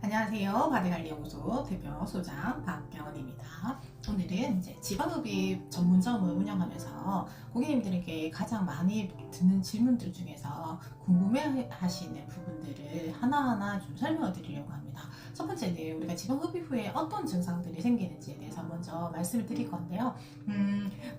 안녕하세요. 바디관리연구소 대표 소장 박경원입니다. 오늘은 이제 지방흡입 전문점을 운영하면서 고객님들에게 가장 많이 듣는 질문들 중에서 궁금해 하시는 부분들을 하나하나 좀 설명을 드리려고 합니다. 첫 번째는 우리가 지방흡입 후에 어떤 증상들이 생기는지에 대해서 먼저 말씀을 드릴 건데요.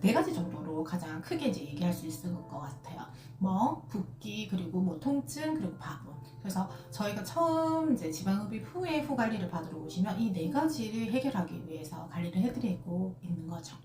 네 가지 정도로 가장 크게 이제 얘기할 수 있을 것 같아요. 멍, 붓기, 그리고 뭐 통증, 그리고 바분. 그래서 저희가 처음 이제 지방흡입 후에 후 관리를 받으러 오시면 이 네 가지를 해결하기 위해서 관리를 해드리고 있는 거죠.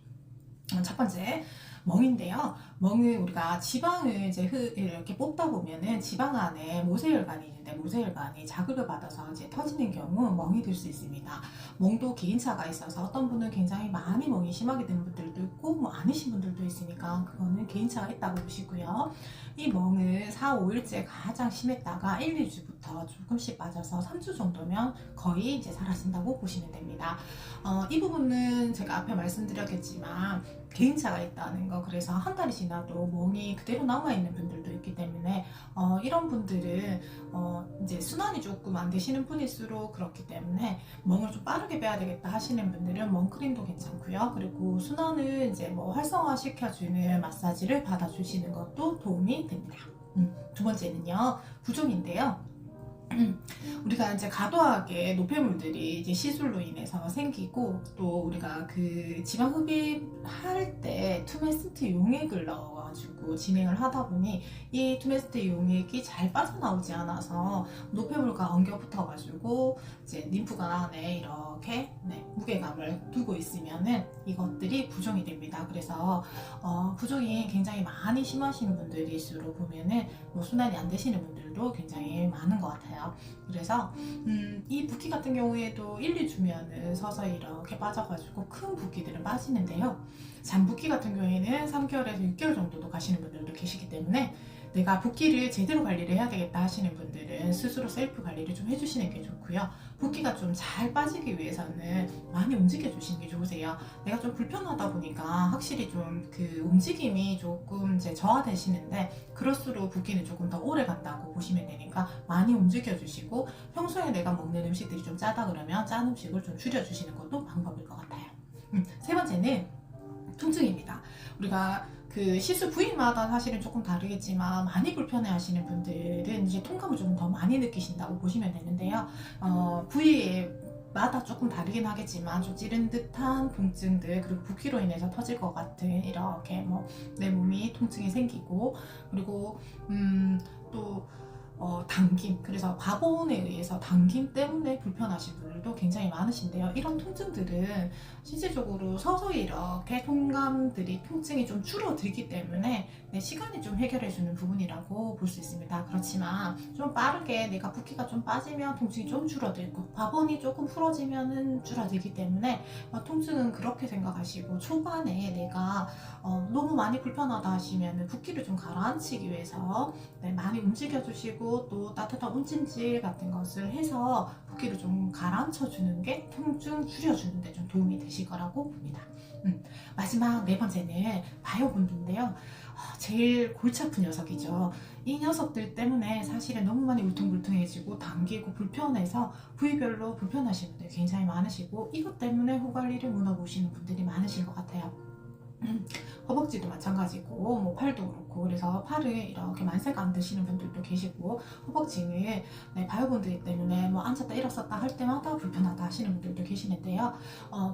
첫 번째, 멍인데요. 멍은 우리가 지방을 이제 이렇게 뽑다 보면은 지방 안에 모세혈관이 있는데 모세혈관이 자극을 받아서 이제 터지는 경우 멍이 들 수 있습니다. 멍도 개인차가 있어서 어떤 분은 굉장히 많이 멍이 심하게 되는 분들도 있고 뭐 아니신 분들도 있으니까 그거는 개인차가 있다고 보시고요. 이 멍은 4, 5일째 가장 심했다가 1, 2주부터 조금씩 빠져서 3주 정도면 거의 이제 사라진다고 보시면 됩니다. 이 부분은 제가 앞에 말씀드렸겠지만 개인차가 있다는 거, 그래서 한 달이 지나도 멍이 그대로 남아있는 분들도 있기 때문에 이런 분들은 이제 순환이 조금 안 되시는 분일수록 그렇기 때문에 멍을 좀 빠르게 빼야 되겠다 하시는 분들은 멍크림도 괜찮고요. 그리고 순환을 이제 뭐 활성화 시켜주는 마사지를 받아주시는 것도 도움이 됩니다. 두 번째는요, 부종인데요. 우리가 이제 과도하게 노폐물들이 이제 시술로 인해서 생기고, 또 우리가 그 지방 흡입할 때 투메스트 용액을 넣어가지고 진행을 하다 보니 이 투메스트 용액이 잘 빠져나오지 않아서 노폐물과 엉겨 붙어가지고 이제 림프관 안에 이렇게 무게감을 두고 있으면은 이것들이 부종이 됩니다. 그래서 부종이 굉장히 많이 심하신 분들일수록 보면은 뭐 순환이 안 되시는 분들도 굉장히 많은 것 같아요. 그래서 이 붓기 같은 경우에도 1, 2주면은 서서히 이렇게 빠져가지고 큰 붓기들은 빠지는데요. 잔붓기 같은 경우에는 3개월에서 6개월 정도도 가시는 분들도 계시기 때문에 내가 붓기를 제대로 관리를 해야 되겠다 하시는 분들은 스스로 셀프 관리를 좀 해주시는 게 좋고요. 붓기가 좀 잘 빠지기 위해서는 많이 움직여 주시는 게 좋으세요. 내가 좀 불편하다 보니까 확실히 좀 그 움직임이 조금 이제 저하되시는데, 그럴수록 붓기는 조금 더 오래 간다고 보시면 되니까 많이 움직여 주시고, 평소에 내가 먹는 음식들이 좀 짜다 그러면 짠 음식을 좀 줄여 주시는 것도 방법일 것 같아요. 세 번째는 통증입니다. 우리가 그 시술 부위마다 사실은 조금 다르겠지만 많이 불편해 하시는 분들은 이제 통감을 좀 더 많이 느끼신다고 보시면 되는데요. 부위에 마다 조금 다르긴 하겠지만 좀 찌른 듯한 통증들, 그리고 붓기로 인해서 터질 것 같은 이렇게 뭐 내 몸이 통증이 생기고, 그리고 또 당김, 그래서 바본에 의해서 당김 때문에 불편하신 분들도 굉장히 많으신데요. 이런 통증들은 실질적으로 서서히 이렇게 통증이 좀 줄어들기 때문에 시간이 좀 해결해주는 부분이라고 볼 수 있습니다. 그렇지만 좀 빠르게 내가 붓기가 좀 빠지면 통증이 좀 줄어들고 바본이 조금 풀어지면은 줄어들기 때문에 통증은 그렇게 생각하시고, 초반에 내가 너무 많이 불편하다 하시면 붓기를 좀 가라앉히기 위해서 많이 움직여주시고, 또 따뜻한 온찜질 같은 것을 해서 붓기를 좀 가라앉혀 주는 게 통증 줄여주는 데 좀 도움이 되실 거라고 봅니다. 마지막 네 번째는 바이오분들인데요. 제일 골치 아픈 녀석이죠. 이 녀석들 때문에 사실은 너무 많이 울퉁불퉁해지고 당기고 불편해서 부위별로 불편하신 분들이 굉장히 많으시고, 이것 때문에 후관리를 물어보시는 분들이 많으신 것 같아요. 허벅지도 마찬가지고 뭐 팔도 그렇고, 그래서 팔을 이렇게 만세가 안 드시는 분들도 계시고, 허벅지는 바이오본드 때문에 뭐 앉았다 일어섰다 할 때마다 불편하다 하시는 분들도 계시는데요.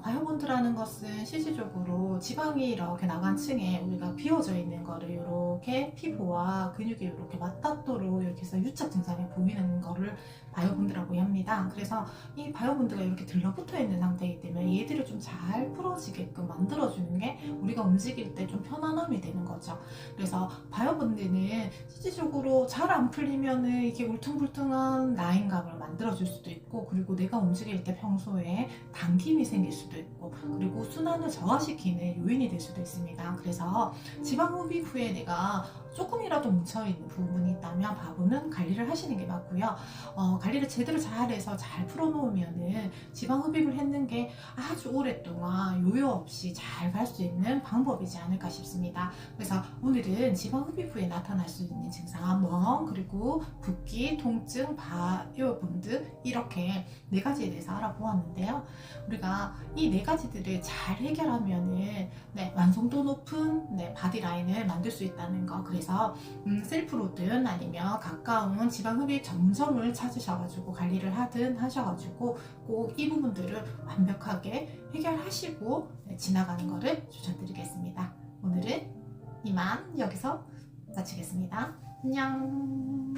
바이오본드라는 것은 실질적으로 지방이 이렇게 나간 층에 우리가 비워져 있는 거를 이렇게 피부와 근육이 이렇게 맞닿도록 이렇게 해서 유착 증상이 보이는 거를 바이오본드라고 합니다. 그래서 이 바이오본드가 이렇게 들러붙어 있는 상태이기 때문에 얘들을 좀 잘 풀어지게끔 만들어주는 게 우리가 움직일 때 좀 편안함이 되는 거죠. 그래서 바이오본드는 실질적으로 잘 안 풀리면은 이게 울퉁불퉁한 라인감을 만들어줄 수도 있고, 그리고 내가 움직일 때 평소에 당김이 생길 수도 있고, 그리고 순환을 저하시키는 요인이 될 수도 있습니다. 그래서 지방 흡입 후에 내가 조금이라도 뭉쳐있는 부분이 있다면 바보는 관리를 하시는 게 맞고요. 관리를 제대로 잘해서 잘 풀어놓으면은 지방 흡입을 했는 게 아주 오랫동안 요요 없이 잘 갈 수 있는 방법이지 않을까 싶습니다. 그래서 오늘은 지방 흡입 후에 나타날 수 있는 증상, 멍, 그리고 붓기, 통증, 바이오본드, 이렇게 네 가지에 대해서 알아보았는데요. 우리가 이 네 가지들을 잘 해결하면은 완성도 높은 바디라인을 만들 수 있다는 거. 그래서 셀프로든 아니면 가까운 지방 흡입 전문점을 찾으셔가지고 관리를 하든 하셔가지고 꼭 이 부분들을 완벽하게 해결하시고 지나가는 거를 추천드리겠습니다. 오늘은 이만 여기서 마치겠습니다. 안녕.